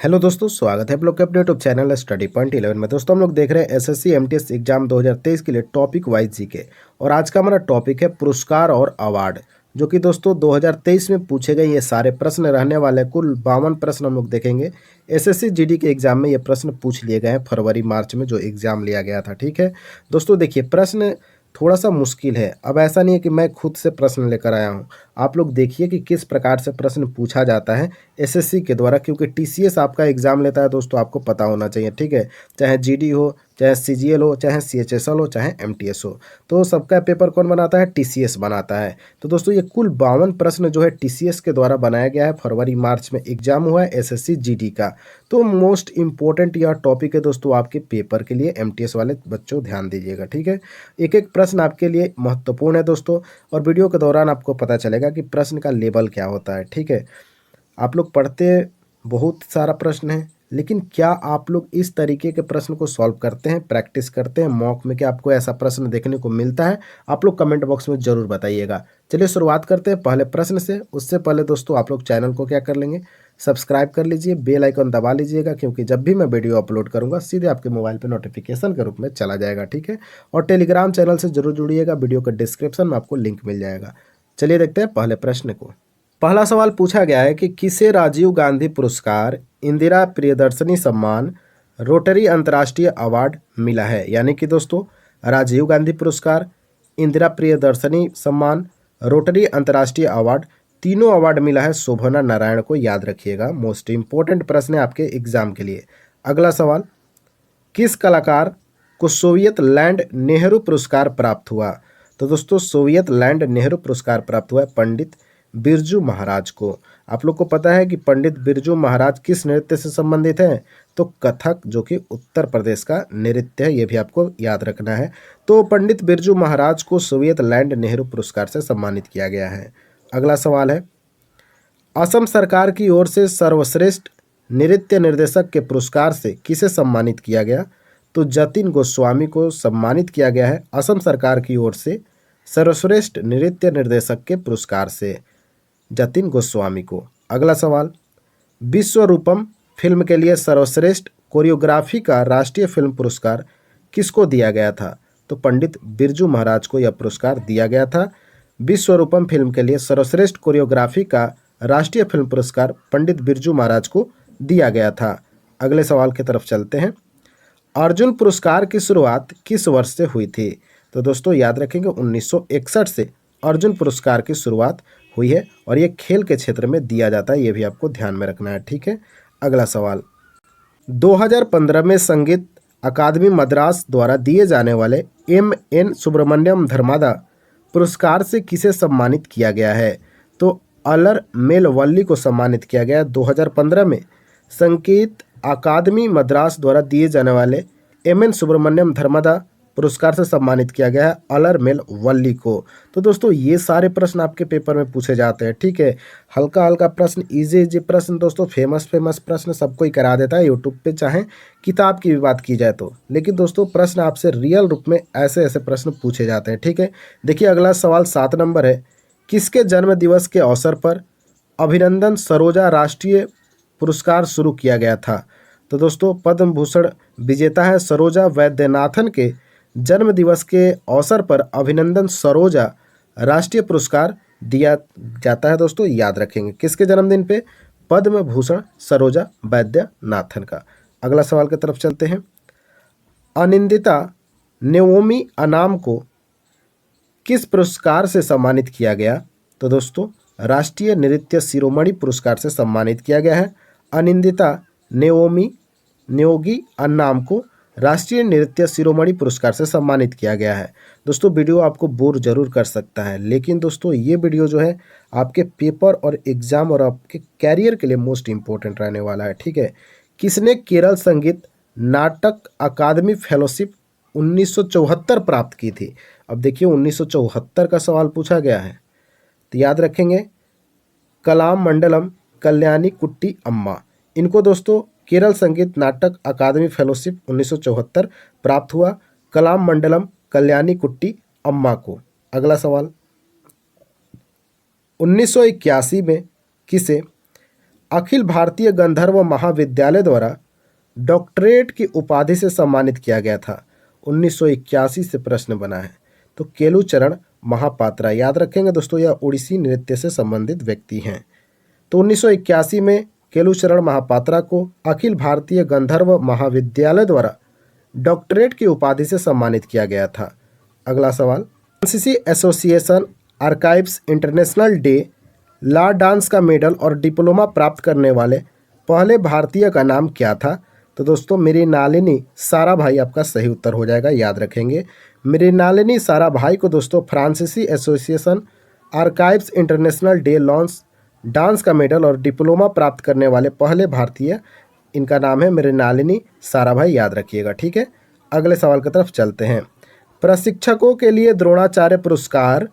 Hello दोस्तों, स्वागत है आप लोग के अपने यूट्यूब चैनल स्टडी पॉइंट 11 में। दोस्तों हम लोग देख रहे हैं एसएससी एमटीएस एग्जाम 2023 के लिए टॉपिक वाइज जीके। और आज का हमारा टॉपिक है पुरस्कार और अवार्ड, जो कि दोस्तों 2023 में पूछे गए ये सारे प्रश्न रहने वाले। कुल 52 प्रश्न हम लोग देखेंगे। एसएससी जीडी के एग्जाम में ये प्रश्न पूछ लिए गए हैं फरवरी मार्च में जो एग्जाम लिया गया था। ठीक है दोस्तों, देखिए प्रश्न थोड़ा सा मुश्किल है। अब ऐसा नहीं है कि मैं खुद से प्रश्न लेकर आया हूँ, आप लोग देखिए कि किस प्रकार से प्रश्न पूछा जाता है एसएससी के द्वारा, क्योंकि टीसीएस आपका एग्जाम लेता है दोस्तों, आपको पता होना चाहिए। ठीक है, चाहे जीडी हो, चाहे सीजीएल हो, चाहे सीएचएसएल हो, चाहे एमटीएस हो, तो सबका पेपर कौन बनाता है? टीसीएस बनाता है। तो दोस्तों ये कुल 52 प्रश्न जो है टीसीएस के द्वारा बनाया गया है। फरवरी मार्च में एग्जाम हुआ है एसएससी जीडी का। तो मोस्ट इंपॉर्टेंट यह टॉपिक है दोस्तों आपके पेपर के लिए। एमटीएस वाले बच्चों ध्यान दीजिएगा। ठीक है, एक एक प्रश्न आपके लिए महत्वपूर्ण है दोस्तों, और वीडियो के दौरान आपको पता चलेगा कि प्रश्न का लेवल क्या होता है। ठीक है, आप लोग पढ़ते बहुत सारा प्रश्न है, लेकिन क्या आप लोग इस तरीके के प्रश्न को सॉल्व करते हैं, प्रैक्टिस करते हैं मॉक में? क्या आपको ऐसा प्रश्न देखने को मिलता है? आप लोग कमेंट बॉक्स में ज़रूर बताइएगा। चलिए शुरुआत करते हैं पहले प्रश्न से। उससे पहले दोस्तों आप लोग चैनल को क्या कर लेंगे, सब्सक्राइब कर लीजिए, बेल आइकन दबा लीजिएगा, क्योंकि जब भी मैं वीडियो अपलोड करूंगा सीधे आपके मोबाइल पर नोटिफिकेशन के रूप में चला जाएगा। ठीक है, और टेलीग्राम चैनल से जरूर जुड़िएगा, वीडियो के डिस्क्रिप्शन में आपको लिंक मिल जाएगा। चलिए देखते हैं पहले प्रश्न को। पहला सवाल पूछा गया है कि किसे राजीव गांधी पुरस्कार, इंदिरा प्रियदर्शनी सम्मान, रोटरी अंतर्राष्ट्रीय अवार्ड मिला है? यानी कि दोस्तों राजीव गांधी पुरस्कार, इंदिरा प्रियदर्शनी सम्मान, रोटरी अंतर्राष्ट्रीय अवार्ड, तीनों अवार्ड मिला है शोभना नारायण को। याद रखिएगा, मोस्ट इंपॉर्टेंट प्रश्न है आपके एग्जाम के लिए। अगला सवाल, किस कलाकार को सोवियत लैंड नेहरू पुरस्कार प्राप्त हुआ? तो दोस्तों सोवियत लैंड नेहरू पुरस्कार प्राप्त हुआ है पंडित बिरजू महाराज को। आप लोग को पता है कि पंडित बिरजू महाराज किस नृत्य से संबंधित हैं? तो कथक, जो कि उत्तर प्रदेश का नृत्य है, ये भी आपको याद रखना है। तो पंडित बिरजू महाराज को सोवियत लैंड नेहरू पुरस्कार से सम्मानित किया गया है। अगला सवाल है, असम सरकार की ओर से सर्वश्रेष्ठ नृत्य निर्देशक के पुरस्कार से किसे सम्मानित किया गया? तो जतिन गोस्वामी को सम्मानित किया गया है असम सरकार की ओर से सर्वश्रेष्ठ नृत्य निर्देशक के पुरस्कार से, जतिन गोस्वामी को। अगला सवाल, विश्वरूपम फिल्म के लिए सर्वश्रेष्ठ कोरियोग्राफी का राष्ट्रीय फिल्म पुरस्कार किसको दिया गया था? तो पंडित बिरजू महाराज को यह पुरस्कार दिया गया था। विश्वरूपम फिल्म के लिए सर्वश्रेष्ठ कोरियोग्राफी का राष्ट्रीय फिल्म पुरस्कार पंडित बिरजू महाराज को दिया गया था। अगले सवाल की तरफ चलते हैं। अर्जुन पुरस्कार की शुरुआत किस वर्ष से हुई थी? तो दोस्तों याद रखेंगे 1961 से अर्जुन पुरस्कार की शुरुआत हुई है, और ये खेल के क्षेत्र में दिया जाता है, ये भी आपको ध्यान में रखना है। ठीक है, अगला सवाल, 2015 में संगीत अकादमी मद्रास द्वारा दिए जाने वाले एम.एन. सुब्रमण्यम धर्मादा पुरस्कार से किसे सम्मानित किया गया है? तो अलर मेलवल्ली को सम्मानित किया गया 2015 में। संगीत अकादमी मद्रास द्वारा दिए जाने वाले एम.एन. सुब्रमण्यम धर्मादा पुरस्कार से सम्मानित किया गया है अलर मेल वल्ली को। तो दोस्तों ये सारे प्रश्न आपके पेपर में पूछे जाते हैं। ठीक है, हल्का हल्का प्रश्न, इजी प्रश्न दोस्तों, फेमस प्रश्न सबको ही करा देता है यूट्यूब पे, चाहे किताब की भी बात की जाए तो। लेकिन दोस्तों प्रश्न आपसे रियल रूप में ऐसे ऐसे प्रश्न पूछे जाते हैं। ठीक है, देखिए अगला सवाल 7 नंबर है, किसके जन्म दिवस के अवसर पर अभिनंदन सरोजा राष्ट्रीय पुरस्कार शुरू किया गया था? तो दोस्तों पद्म भूषण विजेता है सरोजा वैद्यनाथन के जन्म दिवस के अवसर पर अभिनंदन सरोजा राष्ट्रीय पुरस्कार दिया जाता है। दोस्तों याद रखेंगे किसके जन्मदिन पे? पद्म भूषण सरोजा वैद्यनाथन का। अगला सवाल की तरफ चलते हैं। अनिंदिता नेओमी अनाम को किस पुरस्कार से सम्मानित किया गया? तो दोस्तों राष्ट्रीय नृत्य शिरोमणि पुरस्कार से सम्मानित किया गया है। अनिंदिता नेओगी अन्नाम को राष्ट्रीय नृत्य शिरोमणि पुरस्कार से सम्मानित किया गया है। दोस्तों वीडियो आपको बोर जरूर कर सकता है, लेकिन दोस्तों ये वीडियो जो है आपके पेपर और एग्जाम और आपके कैरियर के लिए मोस्ट इंपॉर्टेंट रहने वाला है। ठीक है, किसने केरल संगीत नाटक अकादमी फेलोशिप 1974 प्राप्त की थी? अब देखिए 1974 का सवाल पूछा गया है, तो याद रखेंगे कलाम मंडलम कल्याणी कुट्टी अम्मा। इनको दोस्तों केरल संगीत नाटक अकादमी फेलोशिप 1974 प्राप्त हुआ कलाम मंडलम कल्याणी कुट्टी अम्मा को। अगला सवाल, 1981 में किसे अखिल भारतीय गंधर्व महाविद्यालय द्वारा डॉक्टरेट की उपाधि से सम्मानित किया गया था? 1981 से प्रश्न बना है। तो केलुचरण महापात्रा, याद रखेंगे दोस्तों, यह ओडिसी नृत्य से संबंधित व्यक्ति हैं। तो 1981 में केलुचरण महापात्रा को अखिल भारतीय गंधर्व महाविद्यालय द्वारा डॉक्टरेट की उपाधि से सम्मानित किया गया था। अगला सवाल, फ्रांसीसी association archives international de la danse का मेडल और डिप्लोमा प्राप्त करने वाले पहले भारतीय का नाम क्या था? तो दोस्तों मृणालिनी साराभाई आपका सही उत्तर हो जाएगा, याद रखेंगे। मृणालिनी साराभाई को दोस्तों फ्रांसीसी एसोसिएशन आर्काइव्स इंटरनेशनल डे लॉन्स डांस का मेडल और डिप्लोमा प्राप्त करने वाले पहले भारतीय, इनका नाम है मृणालिनी साराभाई, याद रखिएगा। ठीक है, अगले सवाल की तरफ चलते हैं। प्रशिक्षकों के लिए द्रोणाचार्य पुरस्कार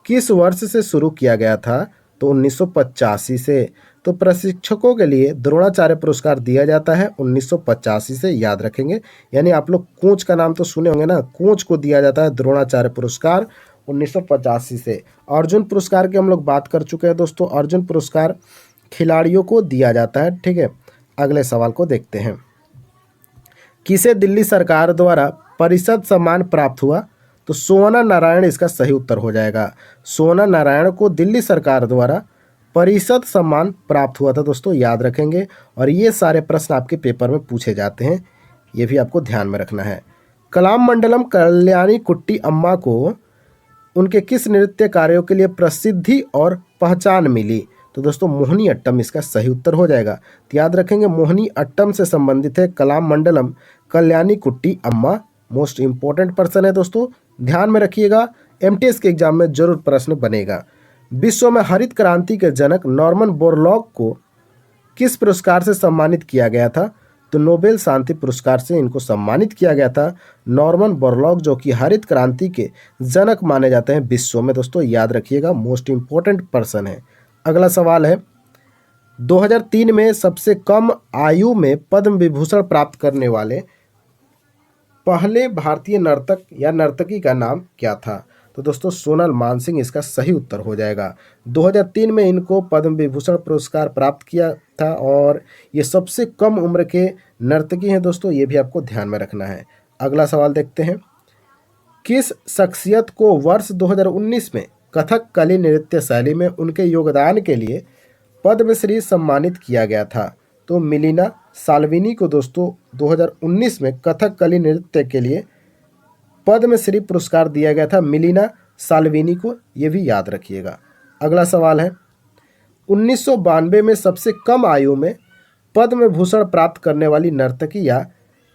किस वर्ष से शुरू किया गया था? तो 1985 से। तो प्रशिक्षकों के लिए द्रोणाचार्य पुरस्कार दिया जाता है 1985 से, याद रखेंगे। यानी आप लोग कोच का नाम तो सुने होंगे ना, कोच को दिया जाता है द्रोणाचार्य पुरस्कार 1985 से। अर्जुन पुरस्कार की हम लोग बात कर चुके हैं दोस्तों, अर्जुन पुरस्कार खिलाड़ियों को दिया जाता है। ठीक है, अगले सवाल को देखते हैं। किसे दिल्ली सरकार द्वारा परिषद सम्मान प्राप्त हुआ? तो सोना नारायण इसका सही उत्तर हो जाएगा। सोना नारायण को दिल्ली सरकार द्वारा परिषद सम्मान प्राप्त हुआ था दोस्तों, याद रखेंगे। और ये सारे प्रश्न आपके पेपर में पूछे जाते हैं, ये भी आपको ध्यान में रखना है। कलाम मंडलम कल्याणी कुट्टी अम्मा को उनके किस नृत्य कार्यों के लिए प्रसिद्धि और पहचान मिली? तो दोस्तों मोहिनी अट्टम इसका सही उत्तर हो जाएगा। तो याद रखेंगे मोहिनी अट्टम से संबंधित है कलाम मंडलम कल्याणी कुट्टी अम्मा। मोस्ट इंपॉर्टेंट पर्सन है दोस्तों, ध्यान में रखिएगा, एमटीएस के एग्जाम में जरूर प्रश्न बनेगा। विश्व में हरित क्रांति के जनक नॉर्मन बोरलॉग को किस पुरस्कार से सम्मानित किया गया था? तो नोबेल शांति पुरस्कार से इनको सम्मानित किया गया था। नॉर्मन बोरलॉग जो कि हरित क्रांति के जनक माने जाते हैं विश्व में दोस्तों, याद रखिएगा, मोस्ट इंपॉर्टेंट पर्सन है। अगला सवाल है, 2003 में सबसे कम आयु में पद्म विभूषण प्राप्त करने वाले पहले भारतीय नर्तक या नर्तकी का नाम क्या था? तो दोस्तों सोनल मानसिंह इसका सही उत्तर हो जाएगा। 2003 में इनको पद्म विभूषण पुरस्कार प्राप्त किया था और ये सबसे कम उम्र के नर्तकी हैं दोस्तों, ये भी आपको ध्यान में रखना है। अगला सवाल देखते हैं। किस शख्सियत को वर्ष 2019 में कथकली नृत्य शैली में उनके योगदान के लिए पद्मश्री सम्मानित किया गया था? तो मिलिना साल्विनी को दोस्तों 2019 में कथकली नृत्य के लिए पद्मश्री पुरस्कार दिया गया था, मिलिना साल्विनी को, ये भी याद रखिएगा। अगला सवाल है, 1992 में सबसे कम आयु में पद्म भूषण प्राप्त करने वाली नर्तकी या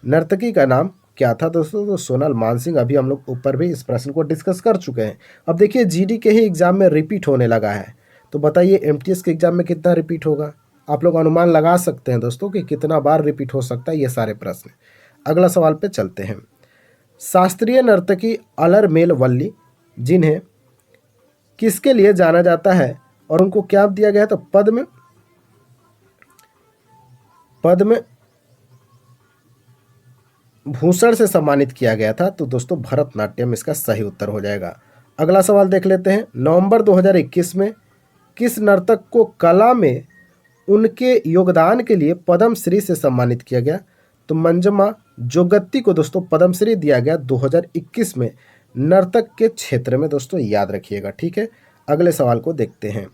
नर्तकी का नाम क्या था दोस्तों? तो सोनल मानसिंह, अभी हम लोग ऊपर भी इस प्रश्न को डिस्कस कर चुके हैं। अब देखिए जीडी के ही एग्जाम में रिपीट होने लगा है, तो बताइए एमटीएस के एग्जाम में कितना रिपीट होगा? आप लोग अनुमान लगा सकते हैं दोस्तों कि कितना बार रिपीट हो सकता है ये सारे प्रश्न। अगला सवाल पे चलते हैं। शास्त्रीय नर्तकी अलरमेल वल्ली जिन्हें किसके लिए जाना जाता है और उनको क्या दिया गया? तो पद्म भूषण से सम्मानित किया गया था। तो दोस्तों भरतनाट्यम इसका सही उत्तर हो जाएगा। अगला सवाल देख लेते हैं। नवंबर 2021 में किस नर्तक को कला में उनके योगदान के लिए पद्मश्री से सम्मानित किया गया? तो मंजमा जोगत्ती को दोस्तों पद्मश्री दिया गया 2021 में नर्तक के क्षेत्र में दोस्तों, याद रखिएगा। ठीक है, अगले सवाल को देखते हैं।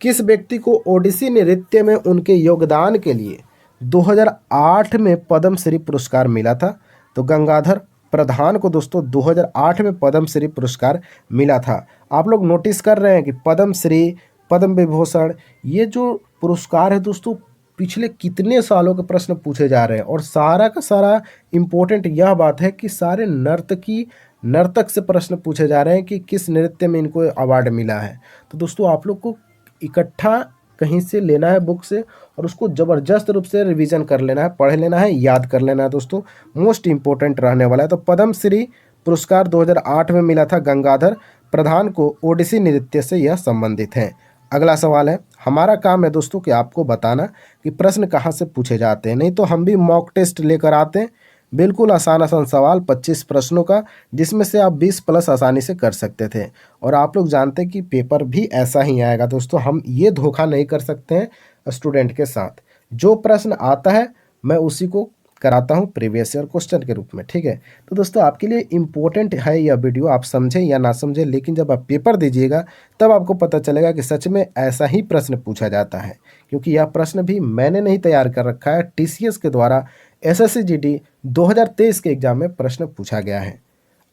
किस व्यक्ति को ओडिसी नृत्य में उनके योगदान के लिए 2008 में पद्मश्री पुरस्कार मिला था? तो गंगाधर प्रधान को दोस्तों 2008 में पद्मश्री पुरस्कार मिला था। आप लोग नोटिस कर रहे हैं कि पद्मश्री, पद्म विभूषण, ये जो पुरस्कार है दोस्तों पिछले कितने सालों के प्रश्न पूछे जा रहे हैं और सारा का सारा इम्पोर्टेंट यह बात है कि सारे नर्तक से प्रश्न पूछे जा रहे हैं कि किस नृत्य में इनको अवार्ड मिला है। तो दोस्तों आप लोग को इकट्ठा कहीं से लेना है बुक से और उसको ज़बरदस्त रूप से रिवीजन कर लेना है, पढ़ लेना है, याद कर लेना है दोस्तों, मोस्ट इंपॉर्टेंट रहने वाला है। तो पद्मश्री पुरस्कार 2008 में मिला था गंगाधर प्रधान को, ओडिसी नृत्य से यह संबंधित है। अगला सवाल है, हमारा काम है दोस्तों कि आपको बताना कि प्रश्न कहाँ से पूछे जाते हैं, नहीं तो हम भी मॉक टेस्ट लेकर आते हैं, बिल्कुल आसान सवाल 25 प्रश्नों का, जिसमें से आप 20 प्लस आसानी से कर सकते थे। और आप लोग जानते हैं कि पेपर भी ऐसा ही आएगा दोस्तों, हम ये धोखा नहीं कर सकते हैं, स्टूडेंट के साथ। जो प्रश्न आता है मैं उसी को कराता हूँ प्रीवियस ईयर क्वेश्चन के रूप में, ठीक है। तो दोस्तों आपके लिए इम्पोर्टेंट है यह वीडियो, आप समझें या ना समझें, लेकिन जब आप पेपर दीजिएगा तब आपको पता चलेगा कि सच में ऐसा ही प्रश्न पूछा जाता है, क्योंकि यह प्रश्न भी मैंने नहीं तैयार कर रखा है, TCS के द्वारा SSC GD 2023 के एग्जाम में प्रश्न पूछा गया है।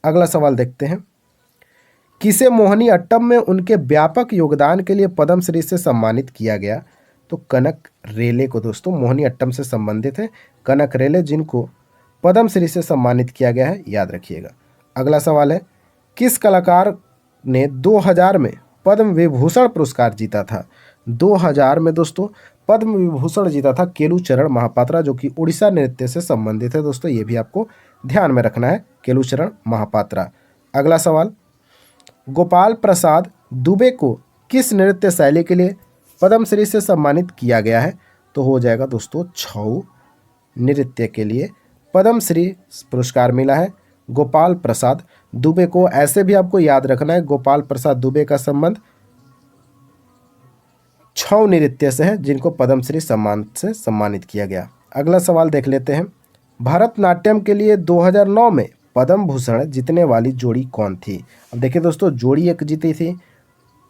अगला सवाल देखते हैं। किसे मोहिनी अट्टम में उनके व्यापक योगदान के लिए पद्मश्री से सम्मानित किया गया? तो कनक रेले को दोस्तों मोहिनी अट्टम से संबंधित है कनक रेले, जिनको पद्मश्री से सम्मानित किया गया है, याद रखिएगा। अगला सवाल है, किस कलाकार ने 2000 में पद्म विभूषण पुरस्कार जीता था? 2000 में दोस्तों पद्म विभूषण जीता था केलुचरण महापात्रा, जो कि उड़ीसा नृत्य से संबंधित है दोस्तों, ये भी आपको ध्यान में रखना है, केलुचरण महापात्रा। अगला सवाल, गोपाल प्रसाद दुबे को किस नृत्य शैली के लिए पद्मश्री से सम्मानित किया गया है? तो हो जाएगा दोस्तों छऊ नृत्य के लिए पद्मश्री पुरस्कार मिला है गोपाल प्रसाद दुबे को। ऐसे भी आपको याद रखना है, गोपाल प्रसाद दुबे का संबंध छऊ नृत्य से है, जिनको पद्मश्री सम्मान से सम्मानित किया गया। अगला सवाल देख लेते हैं। भरतनाट्यम के लिए 2009 में पद्म भूषण जीतने वाली जोड़ी कौन थी? अब देखिए दोस्तों, जोड़ी एक जीती थी,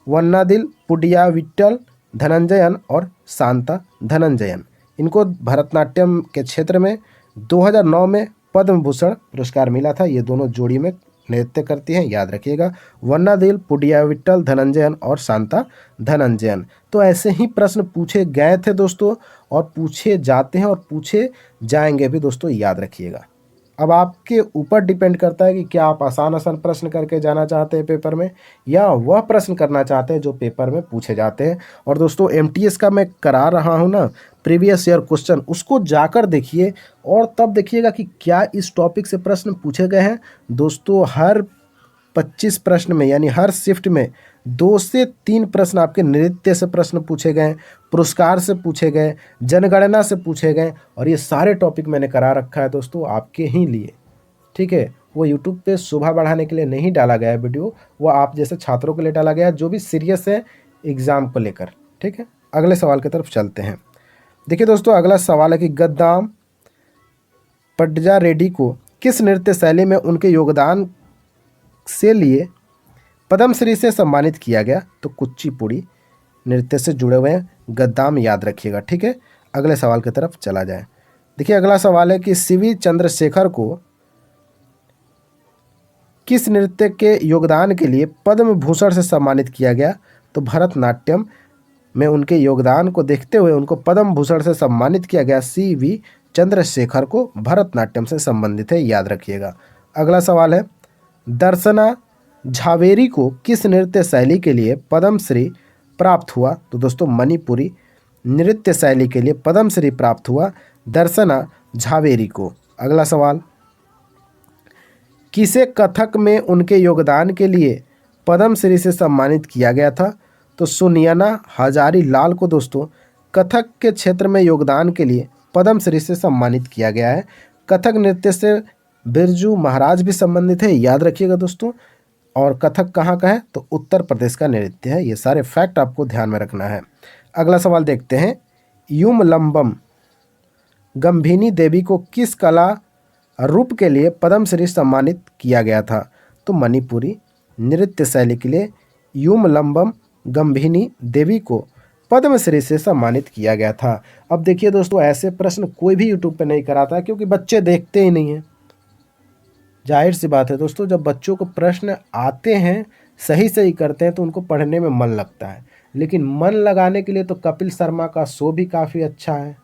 वन्नादिल पुडिया विट्ठल धनंजयन और शांता धनंजयन। इनको भरतनाट्यम के क्षेत्र में 2009 में पद्म भूषण पुरस्कार मिला था। ये दोनों जोड़ी में नृत्य करती हैं, याद रखिएगा, वन्नादिल पुडिया विट्ठल धनंजयन और शांता धनंजयन। तो ऐसे ही प्रश्न पूछे गए थे दोस्तों, और पूछे जाते हैं और पूछे जाएंगे भी दोस्तों, याद रखिएगा। अब आपके ऊपर डिपेंड करता है कि क्या आप आसान प्रश्न करके जाना चाहते हैं पेपर में, या वह प्रश्न करना चाहते हैं जो पेपर में पूछे जाते हैं। और दोस्तों MTS का मैं करा रहा हूं ना प्रीवियस ईयर क्वेश्चन, उसको जाकर देखिए और तब देखिएगा कि क्या इस टॉपिक से प्रश्न पूछे गए हैं। दोस्तों हर 25 प्रश्न में, यानी हर शिफ्ट में 2 से 3 प्रश्न आपके नृत्य से प्रश्न पूछे गए, पुरस्कार से पूछे गए, जनगणना से पूछे गए, और ये सारे टॉपिक मैंने करा रखा है दोस्तों आपके ही लिए, ठीक है। वो यूट्यूब पे शोभा बढ़ाने के लिए नहीं डाला गया है वीडियो, वो आप जैसे छात्रों के लिए डाला गया है जो भी सीरियस है एग्ज़ाम को लेकर, ठीक है। अगले सवाल की तरफ चलते हैं। देखिए दोस्तों, अगला सवाल है कि गद्दाम पड्जा रेड्डी को किस नृत्य शैली में उनके योगदान से लिए पद्मश्री से सम्मानित किया गया? तो कुचिपुड़ी नृत्य से जुड़े हुए हैं गद्दाम, याद रखिएगा, ठीक है। अगले सवाल की तरफ चला जाए। देखिए अगला सवाल है कि CV चंद्रशेखर को किस नृत्य के योगदान के लिए पद्म भूषण से सम्मानित किया गया? तो भरतनाट्यम में उनके योगदान को देखते हुए उनको पद्म भूषण से सम्मानित किया गया। CV चंद्रशेखर को भरतनाट्यम से संबंधित है, याद रखिएगा। अगला सवाल है, दर्शना झावेरी को किस नृत्य शैली के लिए पद्मश्री प्राप्त हुआ? तो दोस्तों मणिपुरी नृत्य शैली के लिए पद्मश्री प्राप्त हुआ दर्शना झावेरी को। अगला सवाल, किसे कथक में उनके योगदान के लिए पद्मश्री से सम्मानित किया गया था? तो सुनयना हजारी लाल को दोस्तों कथक के क्षेत्र में योगदान के लिए पद्मश्री से सम्मानित किया गया है। कथक नृत्य से बिरजू महाराज भी संबंधित है, याद रखिएगा दोस्तों। और कथक कहाँ का है? तो उत्तर प्रदेश का नृत्य है। ये सारे फैक्ट आपको ध्यान में रखना है। अगला सवाल देखते हैं, युमलंबम गंभिनी देवी को किस कला रूप के लिए पद्मश्री सम्मानित किया गया था? तो मणिपुरी नृत्य शैली के लिए युमलंबम गंभिनी देवी को पद्मश्री से सम्मानित किया गया था। अब देखिए दोस्तों, ऐसे प्रश्न कोई भी यूट्यूब पे नहीं कराता है, क्योंकि बच्चे देखते ही नहीं हैं। जाहिर सी बात है दोस्तों, जब बच्चों को प्रश्न आते हैं, सही सही करते हैं, तो उनको पढ़ने में मन लगता है। लेकिन मन लगाने के लिए तो कपिल शर्मा का शो भी काफ़ी अच्छा है।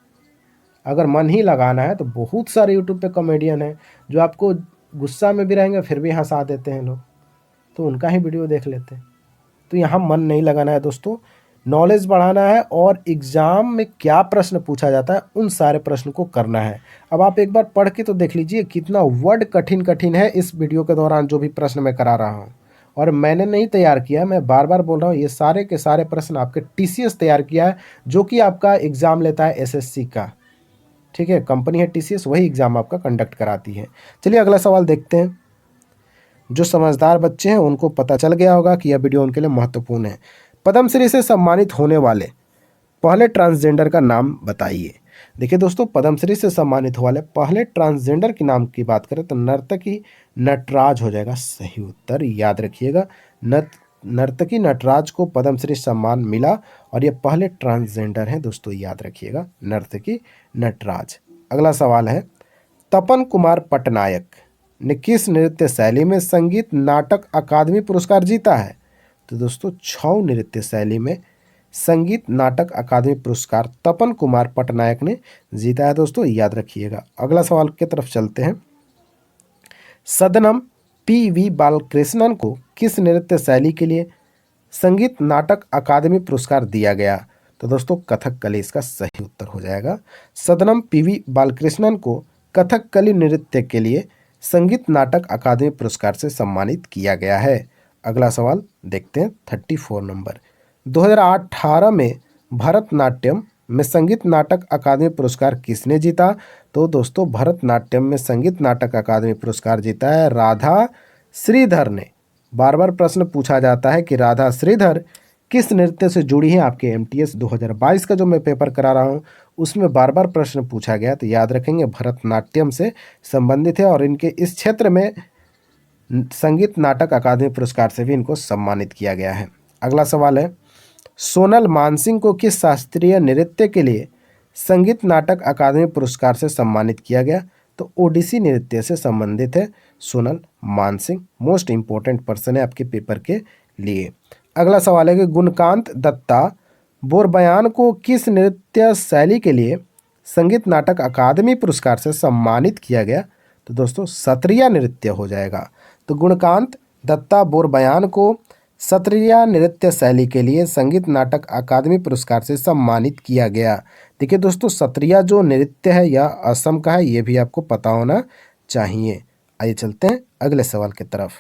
अगर मन ही लगाना है तो बहुत सारे यूट्यूब पे कॉमेडियन हैं जो आपको गुस्सा में भी रहेंगे फिर भी हंसा देते हैं लोग, तो उनका ही वीडियो देख लेते हैं। तो यहाँ मन नहीं लगाना है दोस्तों, नॉलेज बढ़ाना है, और एग्ज़ाम में क्या प्रश्न पूछा जाता है उन सारे प्रश्न को करना है। अब आप एक बार पढ़ के तो देख लीजिए कितना वर्ड कठिन कठिन है इस वीडियो के दौरान जो भी प्रश्न मैं करा रहा हूँ, और मैंने नहीं तैयार किया, मैं बार बार बोल रहा हूँ, ये सारे के सारे प्रश्न आपके TCS तैयार किया है, जो कि आपका एग्ज़ाम लेता है SSC का, ठीक है। कंपनी है TCS, वही एग्ज़ाम आपका कंडक्ट कराती है। चलिए अगला सवाल देखते हैं। जो समझदार बच्चे हैं उनको पता चल गया होगा कि यह वीडियो उनके लिए महत्वपूर्ण है। पद्मश्री से सम्मानित होने वाले पहले ट्रांसजेंडर का नाम बताइए। देखिए दोस्तों, पद्मश्री से सम्मानित वाले पहले ट्रांसजेंडर के नाम की बात करें तो नर्तकी नटराज हो जाएगा सही उत्तर, याद रखिएगा। नर्तकी नटराज को पद्मश्री सम्मान मिला और ये पहले ट्रांसजेंडर हैं दोस्तों, याद रखिएगा, नर्तकी नटराज। अगला सवाल है, तपन कुमार पटनायक ने किस नृत्य शैली में संगीत नाटक अकादमी पुरस्कार जीता है? तो दोस्तों, छऊ नृत्य शैली में संगीत नाटक अकादमी पुरस्कार तपन कुमार पटनायक ने जीता है दोस्तों, याद रखिएगा। अगला सवाल की तरफ चलते हैं। सदनम पी.वी. बालकृष्णन को किस नृत्य शैली के लिए संगीत नाटक अकादमी पुरस्कार दिया गया? तो दोस्तों, कथकली इसका सही उत्तर हो जाएगा। सदनम पी.वी. बालकृष्णन को कथकली नृत्य के लिए संगीत नाटक अकादमी पुरस्कार से सम्मानित किया गया है। अगला सवाल देखते हैं, 34 नंबर। 2018 में भरतनाट्यम में संगीत नाटक अकादमी पुरस्कार किसने जीता? तो दोस्तों, भरतनाट्यम में संगीत नाटक अकादमी पुरस्कार जीता है राधा श्रीधर ने। बार बार प्रश्न पूछा जाता है कि राधा श्रीधर किस नृत्य से जुड़ी हैं। आपके एमटीएस 2022 का जो मैं पेपर करा रहा हूँ उसमें बार बार प्रश्न पूछा गया, तो याद रखेंगे भरतनाट्यम से संबंधित है और इनके इस क्षेत्र में संगीत नाटक अकादमी पुरस्कार से भी इनको सम्मानित किया गया है। अगला सवाल है, सोनल मानसिंह को किस शास्त्रीय नृत्य के लिए संगीत नाटक अकादमी पुरस्कार से सम्मानित किया गया? तो ओडिसी नृत्य से संबंधित है Sonal Mansingh. Most important person है आपके पेपर के लिए। अगला सवाल है कि गुणकांत दत्ता बोरबयान को किस नृत्य शैली के लिए संगीत नाटक अकादमी पुरस्कार से सम्मानित किया गया? तो दोस्तों, सत्रिया नृत्य हो जाएगा। तो गुणकांत दत्ता बोरबयान को सत्रिया नृत्य शैली के लिए संगीत नाटक अकादमी पुरस्कार से सम्मानित किया गया। देखिए दोस्तों, सत्रिया जो नृत्य है यह असम का है, ये भी आपको पता होना चाहिए। आइए चलते हैं अगले सवाल की तरफ।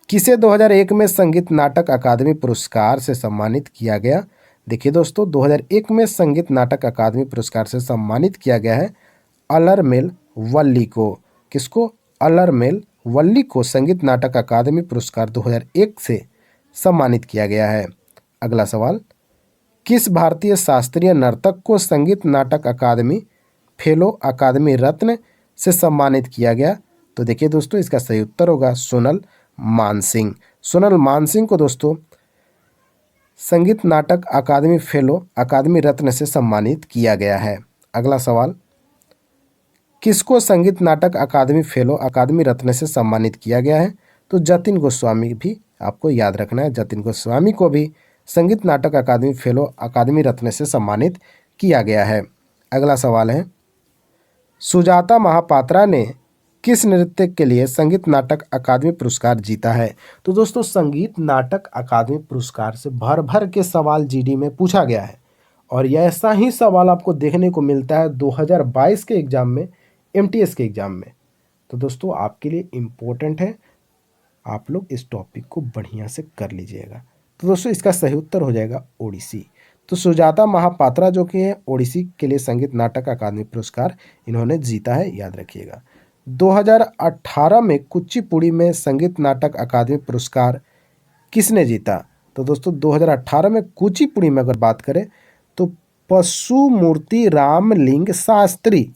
किसे 2001 में संगीत नाटक अकादमी पुरस्कार से सम्मानित किया गया? देखिए दोस्तों, 2001 में संगीत नाटक अकादमी पुरस्कार से सम्मानित किया गया है अलरमेल वल्ली को। किसको? अलरमेल वल्ली को संगीत नाटक अकादमी पुरस्कार 2001 से सम्मानित किया गया है। अगला सवाल, किस भारतीय शास्त्रीय नर्तक को संगीत नाटक अकादमी फेलो अकादमी रत्न से सम्मानित किया गया? तो देखिए दोस्तों, इसका सही उत्तर होगा सोनल मानसिंह। सोनल मानसिंह को दोस्तों संगीत नाटक अकादमी फेलो अकादमी रत्न से सम्मानित किया गया है। अगला सवाल, किसको संगीत नाटक अकादमी फेलो अकादमी रत्न से सम्मानित किया गया है? तो जतिन गोस्वामी भी आपको याद रखना है, जतिन गोस्वामी को भी संगीत नाटक अकादमी फेलो अकादमी रत्न से सम्मानित किया गया है। अगला सवाल है, सुजाता महापात्रा ने किस नृत्य के लिए संगीत नाटक अकादमी पुरस्कार जीता है? तो दोस्तों, संगीत नाटक अकादमी पुरस्कार से भर भर के सवाल जीडी में पूछा गया है और यह ऐसा ही सवाल आपको देखने को मिलता है 2022 के एग्जाम में, एमटीएस के एग्जाम में। तो दोस्तों, आपके लिए इम्पोर्टेंट है, आप लोग इस टॉपिक को बढ़िया से कर लीजिएगा। तो दोस्तों, इसका सही उत्तर हो जाएगा ओडिसी। तो सुजाता महापात्रा जो कि है ओडिसी के लिए संगीत नाटक अकादमी पुरस्कार इन्होंने जीता है, याद रखिएगा। 2018 में कुचिपुड़ी में संगीत नाटक अकादमी पुरस्कार किसने जीता? तो दोस्तों, 2018 में कुचिपुड़ी में अगर बात करें तो पशुमूर्ति रामलिंग शास्त्री,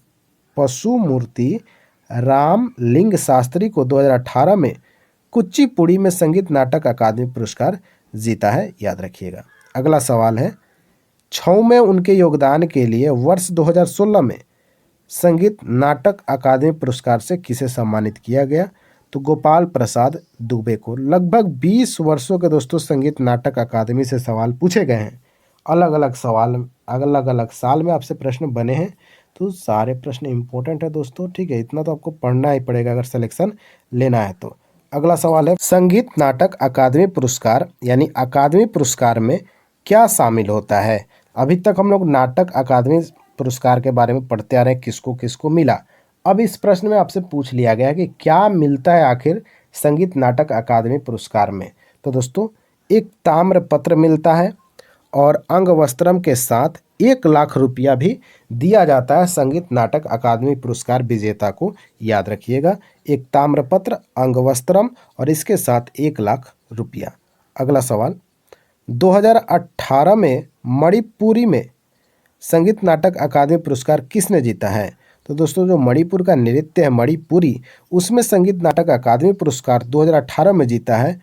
पशुमूर्ति रामलिंग शास्त्री को 2018 में कुचिपुड़ी में संगीत नाटक अकादमी पुरस्कार जीता है, याद रखिएगा। अगला सवाल है, छऊ में उनके योगदान के लिए वर्ष 2016 में संगीत नाटक अकादमी पुरस्कार से किसे सम्मानित किया गया? तो गोपाल प्रसाद दुबे को। लगभग 20 वर्षों के दोस्तों संगीत नाटक अकादमी से सवाल पूछे गए हैं, अलग अलग सवाल अलग अलग साल में आपसे प्रश्न बने हैं, तो सारे प्रश्न इंपॉर्टेंट है दोस्तों, ठीक है, इतना तो आपको पढ़ना ही पड़ेगा अगर सिलेक्शन लेना है तो। अगला सवाल है, संगीत नाटक अकादमी पुरस्कार यानी अकादमी पुरस्कार में क्या शामिल होता है? अभी तक हम लोग नाटक अकादमी पुरस्कार के बारे में पढ़ते आ रहे हैं, किसको किसको मिला। अब इस प्रश्न में आपसे पूछ लिया गया है कि क्या मिलता है आखिर संगीत नाटक अकादमी पुरस्कार में? तो दोस्तों, एक ताम्र पत्र मिलता है और अंग वस्त्रम के साथ 1 लाख रुपया भी दिया जाता है संगीत नाटक अकादमी पुरस्कार विजेता को, याद रखिएगा। एक ताम्रपत्र, अंग वस्त्रम और इसके साथ 1 लाख रुपया। अगला सवाल, 2018 में मणिपुरी में संगीत नाटक अकादमी पुरस्कार किसने जीता है? तो दोस्तों जो मणिपुर का नृत्य है मणिपुरी, उसमें संगीत नाटक अकादमी पुरस्कार 2018 में जीता है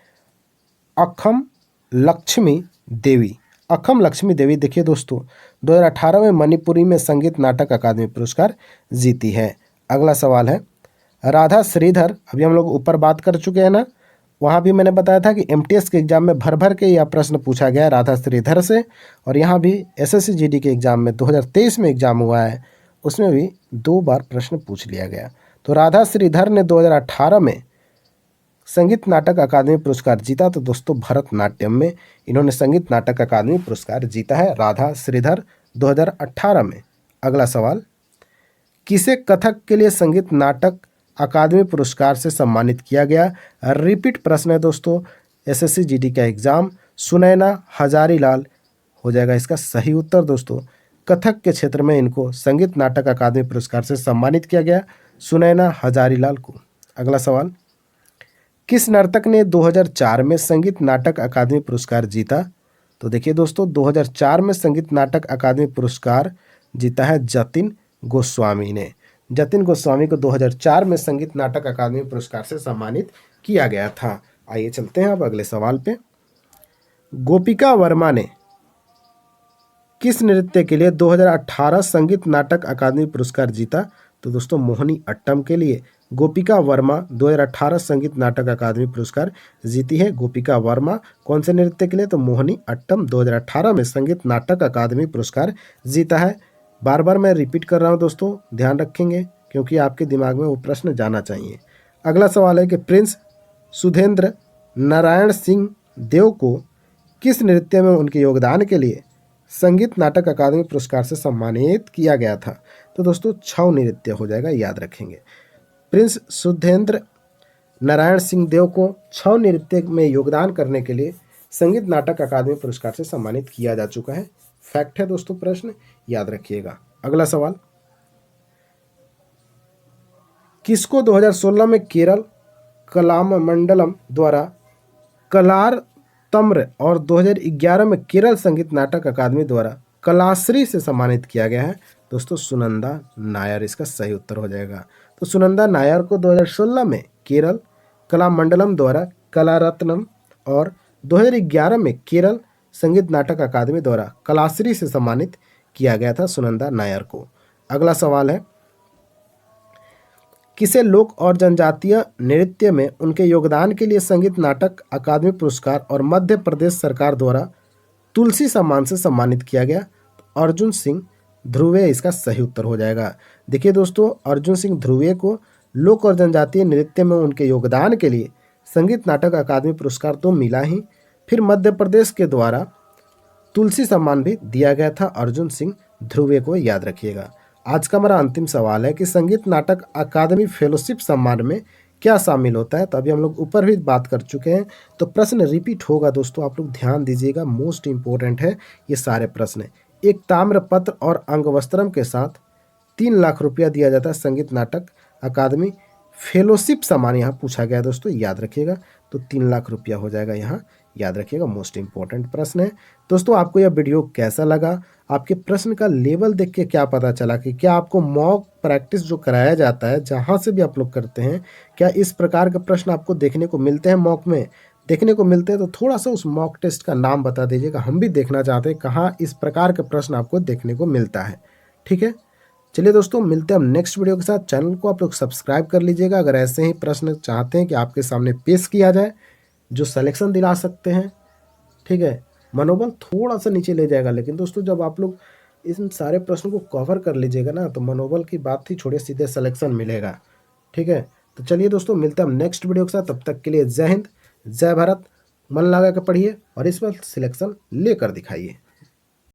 अखम लक्ष्मी देवी। अखम लक्ष्मी देवी देखिए दोस्तों 2018 में मणिपुरी में संगीत नाटक अकादमी पुरस्कार जीती है। अगला सवाल है राधा श्रीधर, अभी हम लोग ऊपर बात कर चुके हैं ना, वहाँ भी मैंने बताया था कि एमटीएस के एग्जाम में भर भर के यह प्रश्न पूछा गया है राधा श्रीधर से, और यहाँ भी एसएससी जीडी के एग्जाम में 2023 में एग्जाम हुआ है, उसमें भी 2 बार प्रश्न पूछ लिया गया। तो राधा श्रीधर ने 2018 में संगीत नाटक अकादमी पुरस्कार जीता। तो दोस्तों भरतनाट्यम में इन्होंने संगीत नाटक अकादमी पुरस्कार जीता है राधा श्रीधर 2018 में। अगला सवाल किसे कथक के लिए संगीत नाटक अकादमी पुरस्कार से सम्मानित किया गया? रिपीट प्रश्न है दोस्तों, एसएससी जीडी का एग्जाम। सुनैना हजारीलाल हो जाएगा इसका सही उत्तर। दोस्तों कथक के क्षेत्र में इनको संगीत नाटक अकादमी पुरस्कार से सम्मानित किया गया, सुनैना हजारीलाल को। अगला सवाल किस नर्तक ने 2004 में संगीत नाटक अकादमी पुरस्कार जीता? तो देखिए दोस्तों 2004 में संगीत नाटक अकादमी पुरस्कार जीता है जतिन गोस्वामी ने। जतिन गोस्वामी को 2004 में संगीत नाटक अकादमी पुरस्कार से सम्मानित किया गया था। आइए चलते हैं अब अगले सवाल पे। गोपिका वर्मा ने किस नृत्य के लिए 2018 संगीत नाटक अकादमी पुरस्कार जीता? तो दोस्तों मोहिनी अट्टम के लिए गोपिका वर्मा 2018 संगीत नाटक अकादमी पुरस्कार जीती है। गोपिका वर्मा कौन से नृत्य के लिए? तो मोहिनी अट्टम 2018 में संगीत नाटक अकादमी पुरस्कार जीता है। बार बार मैं रिपीट कर रहा हूं दोस्तों, ध्यान रखेंगे क्योंकि आपके दिमाग में वो प्रश्न जाना चाहिए। अगला सवाल है कि प्रिंस सुधेंद्र नारायण सिंह देव को किस नृत्य में उनके योगदान के लिए संगीत नाटक अकादमी पुरस्कार से सम्मानित किया गया था? तो दोस्तों छऊ नृत्य हो जाएगा, याद रखेंगे। प्रिंस सुधेंद्र नारायण सिंह देव को छऊ नृत्य में योगदान करने के लिए संगीत नाटक अकादमी पुरस्कार से सम्मानित किया जा चुका है। फैक्ट है दोस्तों, प्रश्न याद रखिएगा। अगला सवाल किसको 2016 में केरल कलामंडलम द्वारा कलार तम्र और 2011 में केरल संगीत नाटक अकादमी द्वारा कलाश्री से सम्मानित किया गया है? दोस्तों सुनंदा नायर इसका सही उत्तर हो जाएगा। तो सुनंदा नायर को 2016 में केरल कलामंडलम द्वारा कलारत्नम और 2011 में केरल संगीत नाटक अकादमी द्वारा कलाश्री से सम्मानित किया गया था सुनंदा नायर को। अगला सवाल है किसे लोक और जनजातीय नृत्य में उनके योगदान के लिए संगीत नाटक अकादमी पुरस्कार और मध्य प्रदेश सरकार द्वारा तुलसी सम्मान से सम्मानित किया गया? अर्जुन सिंह ध्रुवे इसका सही उत्तर हो जाएगा। देखिए दोस्तों अर्जुन सिंह ध्रुवे को लोक और जनजातीय नृत्य में उनके योगदान के लिए संगीत नाटक अकादमी पुरस्कार तो मिला ही, फिर मध्य प्रदेश के द्वारा तुलसी सम्मान भी दिया गया था अर्जुन सिंह ध्रुवे को, याद रखिएगा। आज का हमारा अंतिम सवाल है कि संगीत नाटक अकादमी फेलोशिप सम्मान में क्या शामिल होता है? तो अभी हम लोग ऊपर भी बात कर चुके हैं, तो प्रश्न रिपीट होगा दोस्तों, आप लोग ध्यान दीजिएगा, मोस्ट इंपॉर्टेंट है ये सारे प्रश्न। एक ताम्र पत्र और अंगवस्त्रम के साथ 3 लाख रुपया दिया जाता है संगीत नाटक अकादमी फेलोशिप सम्मान यहाँ पूछा गया है दोस्तों, याद रखिएगा। तो 3 लाख रुपया हो जाएगा यहाँ, याद रखिएगा, मोस्ट इंपॉर्टेंट प्रश्न है। दोस्तों आपको यह वीडियो कैसा लगा? आपके प्रश्न का लेवल देख के क्या पता चला कि क्या आपको मॉक प्रैक्टिस जो कराया जाता है जहाँ से भी आप लोग करते हैं, क्या इस प्रकार के प्रश्न आपको देखने को मिलते हैं, मॉक में देखने को मिलते हैं? तो थोड़ा सा उस मॉक टेस्ट का नाम बता दीजिएगा, हम भी देखना चाहते हैं कहाँ इस प्रकार के प्रश्न आपको देखने को मिलता है। ठीक है, चलिए दोस्तों मिलते हैं हम नेक्स्ट वीडियो के साथ। चैनल को आप लोग सब्सक्राइब कर लीजिएगा अगर ऐसे ही प्रश्न चाहते हैं कि आपके सामने पेश किया जाए जो सिलेक्शन दिला सकते हैं। ठीक है, मनोबल थोड़ा सा नीचे ले जाएगा, लेकिन दोस्तों जब आप लोग इन सारे प्रश्नों को कवर कर लीजिएगा ना तो मनोबल की बात ही छोड़िए, सीधे सिलेक्शन मिलेगा। ठीक है, तो चलिए दोस्तों मिलते हैं हम नेक्स्ट वीडियो के साथ। तब तक के लिए जय हिंद, जय भारत। मन लगा के पढ़िए और इस बार सिलेक्शन लेकर दिखाइए।